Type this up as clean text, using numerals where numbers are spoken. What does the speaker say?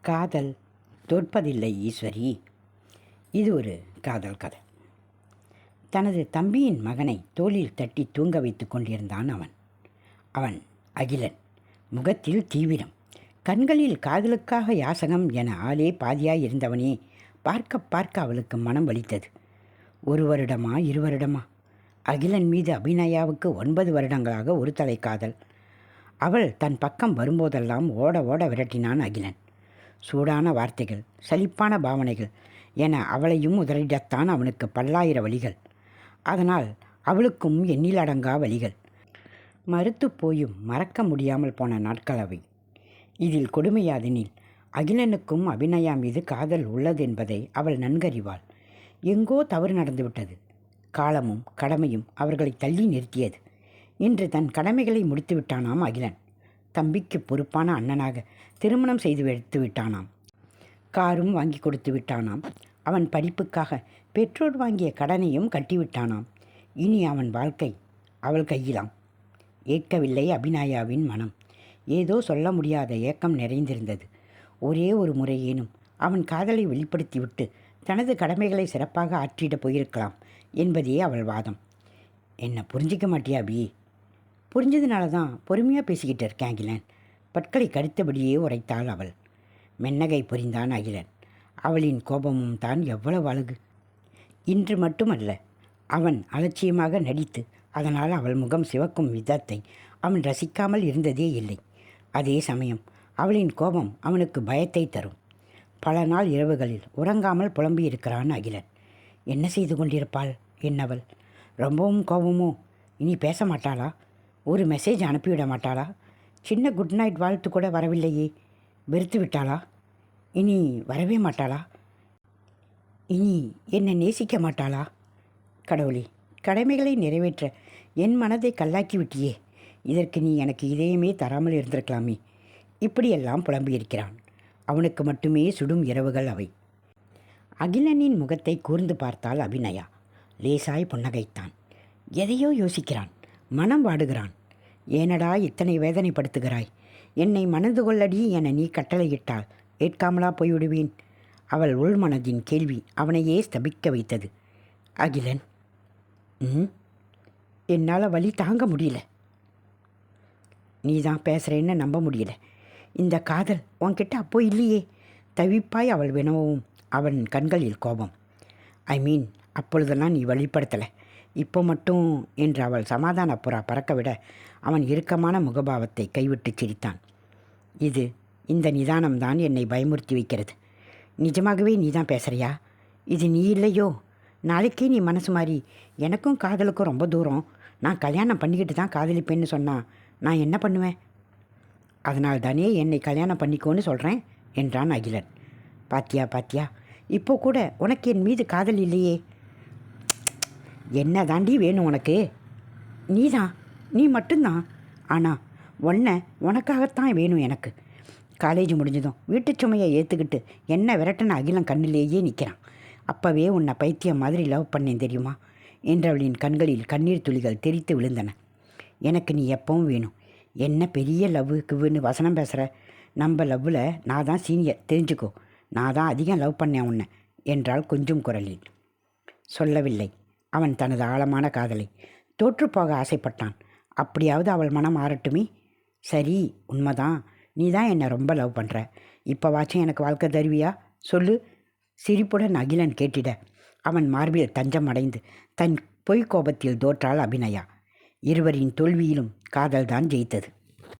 காதல் தோற்பதில்லை ஈஸ்வரி. இது ஒரு காதல் கதை. தனது தம்பியின் மகனை தோளில் தட்டி தூங்க வைத்து கொண்டிருந்தான் அவன் அகிலன். முகத்தில் தீவிரம், கண்களில் காதலுக்காக யாசகம் என ஆளே பாதியாய் இருந்தவனே பார்க்க பார்க்க அவளுக்கு மனம் வலித்தது. 1 வருடமா 2 வருடமா? அகிலன் மீது அபிநயாவுக்கு 9 வருடங்களாக ஒரு தலை காதல். அவள் தன் பக்கம் வரும்போதெல்லாம் ஓட ஓட விரட்டினான் அகிலன். சூடான வார்த்தைகள், சலிப்பான பாவனைகள் என அவளையும் உதறிடத்தான் அவனுக்கு பல்லாயிர வழிகள். அதனால் அவளுக்கும் எண்ணிலடங்கா வழிகள். மறுத்து போயும் மறக்க முடியாமல் போன நாட்கள் அவை. இதில் கொடுமையாதெனில் அகிலனுக்கும் அபிநயா மீது காதல் உள்ளது என்பதை அவள் நன்கறிவாள். எங்கோ தவறு நடந்துவிட்டது. காலமும் கடமையும் அவர்களை தள்ளி நிறுத்தியது. இன்று தன் கடமைகளை முடித்து விட்டானாம் அகிலன். தம்பிக்கு பொறுப்பான அண்ணனாக திருமணம் செய்து வைத்து விட்டானாம். காரும் வாங்கி கொடுத்து விட்டானாம். அவன் படிப்புக்காக பெற்றோர் வாங்கிய கடனையும் கட்டிவிட்டானாம். இனி அவன் வாழ்க்கை அவள் கையிலாம். ஏற்கவில்லை அபிநயாவின் மனம். ஏதோ சொல்ல முடியாத ஏக்கம் நிறைந்திருந்தது. ஒரே ஒரு முறையேனும் அவன் காதலை வெளிப்படுத்திவிட்டு தனது கடமைகளை சிறப்பாக ஆற்றிடப் போயிருக்கலாம் என்பதே அவள் வாதம். என்ன புரிஞ்சிக்க மாட்டியா அபி? புரிஞ்சதுனால தான் பொறுமையாக பேசிக்கிட்டு இருக்கேன் அகிலன். பற்களை கடித்தபடியே உரைத்தாள் அவள். மென்னகை புரிந்தான் அகிலன். அவளின் கோபமும் தான் எவ்வளவு அழகு! இன்று மட்டுமல்ல, அவன் அலட்சியமாக நடித்து அதனால் அவள் முகம் சிவக்கும் விதத்தை அவன் ரசிக்காமல் இருந்ததே இல்லை. அதே சமயம் அவளின் கோபம் அவனுக்கு பயத்தை தரும். பல நாள் இரவுகளில் உறங்காமல் புலம்பியிருக்கிறான் அகிலன். என்ன செய்து கொண்டிருப்பாள் என்னவள்? ரொம்பவும் கோபமோ? இனி பேச மாட்டாளா? ஒரு மெசேஜ் அனுப்பிவிட மாட்டாளா? சின்ன குட் நைட் வாழ்த்து கூட வரவில்லையே. வெறுத்து விட்டாளா? இனி வரவே மாட்டாளா? இனி என்னை நேசிக்க மாட்டாளா? கடவுளே, கடமைகளை நிறைவேற்ற என் மனதை கல்லாக்கி விட்டியே. இதற்கு நீ எனக்கு இதயமே தராமல் இருந்திருக்கலாமே. இப்படியெல்லாம் புலம்பியிருக்கிறான். அவனுக்கு மட்டுமே சுடும் இரவுகள் அவை. அகிலனின் முகத்தை கூர்ந்து பார்த்தாள் அபிநயா. லேசாய் புன்னகைத்தான். எதையோ யோசிக்கிறான். மனம் வாடுகிறான். ஏனடா இத்தனை வேதனைப்படுத்துகிறாய்? என்னை மணந்து கொள்ளடி என நீ கட்டளையிட்டால் ஏற்காமலா போய்விடுவேன்? அவள் உள்மனதின் கேள்வி அவனையே ஸ்தபிக்க வைத்தது. அகிலன், என்னால் வலி தாங்க முடியல. நீ தான் பேசுகிறேன்னு நம்ப முடியல. இந்த காதல் உன்கிட்ட அப்போ இல்லையே. தவிப்பாய் அவள் வினவும். அவன் கண்களில் கோபம். அப்பொழுதெல்லாம் நீ வெளிப்படுத்தலை. இப்போ மட்டும் என்று அவள் சமாதான புறா பறக்க விட அவன் இறுக்கமான முகபாவத்தை கைவிட்டு சிரித்தான். இந்த நிதானம்தான் என்னை பயமுறுத்தி வைக்கிறது. நிஜமாகவே நீ தான் பேசுகிறியா? இது நீ இல்லையோ? நாளைக்கே நீ மனசு மாறி எனக்கும் காதலுக்கும் ரொம்ப தூரம், நான் கல்யாணம் பண்ணிக்கிட்டு தான் காதலிப்பேன்னு சொன்னால் நான் என்ன பண்ணுவேன்? அதனால் தானே என்னை கல்யாணம் பண்ணிக்கோன்னு சொல்கிறேன் என்றான் அகிலன். பாத்தியா, இப்போ கூட உனக்கு என் மீது காதல் இல்லையே. என்ன தாண்டி வேணும் உனக்கு? நீ மட்டும்தான். ஆனால் உனக்காகத்தான் வேணும் எனக்கு. காலேஜ் முடிஞ்சதும் வீட்டு சுமையை ஏற்றுக்கிட்டு என்ன விரட்டின அகிலம் கண்ணிலேயே நிற்கிறான். அப்போவே உன்னை பைத்தியம் மாதிரி லவ் பண்ணேன் தெரியுமா என்றவளின் கண்களில் கண்ணீர் துளிகள் தெரித்து விழுந்தன. எனக்கு நீ எப்பவும் வேணும். என்ன பெரிய லவ்வுக்குன்னு வசனம் பேசுகிற? நம்ம லவ்வில் நான் தான் சீனியர், தெரிஞ்சுக்கோ. நான் தான் அதிகம் லவ் பண்ணேன் உன்னை என்றாள் கொஞ்சம் குரலில். சொல்லவில்லை அவன் தனது ஆழமான காதலை. தோற்றுப்போக ஆசைப்பட்டான். அப்படியாவது அவள் மனம் மாறட்டுமே. சரி, உண்மைதான். நீ தான் என்னை ரொம்ப லவ் பண்ணுற. இப்போவாச்சும் எனக்கு வாழ்க்கை தருவியா? சொல்லு. சிரிப்புடன் அகிலன் கேட்டிட அவன் மார்பில் தஞ்சம் அடைந்து தன் பொய் கோபத்தில் தோற்றாள் அபிநயா. இருவரின் தோல்வியிலும் காதல்தான் ஜெயித்தது.